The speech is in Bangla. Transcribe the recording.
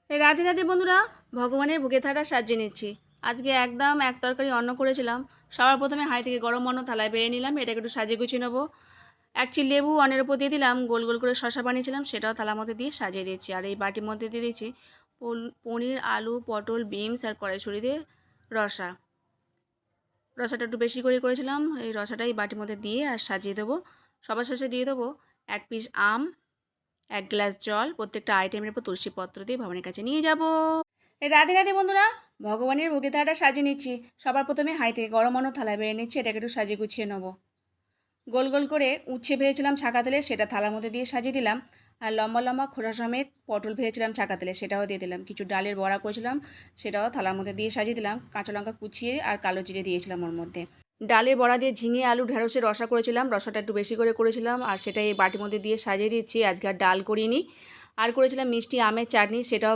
রাধে রাধে বন্ধুরা, ভগবানের ভোগে থালাটা সাজিয়ে নিচ্ছি। আজকে একদম এক তরকারি অন্ন করেছিলাম। সবার প্রথমে হাঁড়ি থেকে গরম অন্ন থালায় বেড়ে নিলাম, এটাকে একটু সাজিয়ে গুছিয়ে নেবো। এক চিল লেবু অন্নের উপর দিয়ে দিলাম, গোল গোল করে শশা বানিয়েছিলাম সেটাও থালার মধ্যে দিয়ে সাজিয়ে দিয়েছি। আর এই বাটির মধ্যে দিয়ে দিয়েছি পনির, আলু, পটল, বিনস আর কড়াইশুঁড়ি দিয়ে রসা। রসাটা একটু বেশি করে করেছিলাম, এই রসাটাই বাটির মধ্যে দিয়ে আর সাজিয়ে দেবো। সবার শেষে দিয়ে দেবো এক পিস আম, এক গ্লাস জল। প্রত্যেকটা আইটেমের উপর তুলসী পত্র দিয়ে ভবানীর কাছে নিয়ে যাব। রাধে রাধে বন্ধুরা, ভগবানের ভোগে থালাটা সাজিয়ে নিচ্ছি। সবার প্রথমে হাঁড়ি থেকে গরম অন্ন থালায় বেড়ে নিচ্ছি, এটাকে একটু সাজিয়ে গুছিয়ে নেবো। গোল গোল করে উচ্ছে ভেজেছিলাম ছাকা তেলে, সেটা থালার মধ্যে দিয়ে সাজিয়ে দিলাম। আর লম্বা লম্বা খোসা সমেত পটল ভেজেছিলাম ছাকা তেলে, সেটাও দিয়ে দিলাম। কিছু ডালের বড়া করেছিলাম, সেটাও থালার মধ্যে দিয়ে সাজিয়ে দিলাম। কাঁচা লঙ্কা কুচিয়ে আর কালো জিরে দিয়েছিলাম ওর মধ্যে। ডালের বড়া দিয়ে ঝিঙে আলু ঢেঁড়সের রসা করেছিলাম, রসাটা একটু বেশি করে করেছিলাম আর সেটাই বাটির মধ্যে দিয়ে সাজিয়ে দিচ্ছি। আজকে আর ডাল করিনি। আর করেছিলাম মিষ্টি আমের চাটনি, সেটাও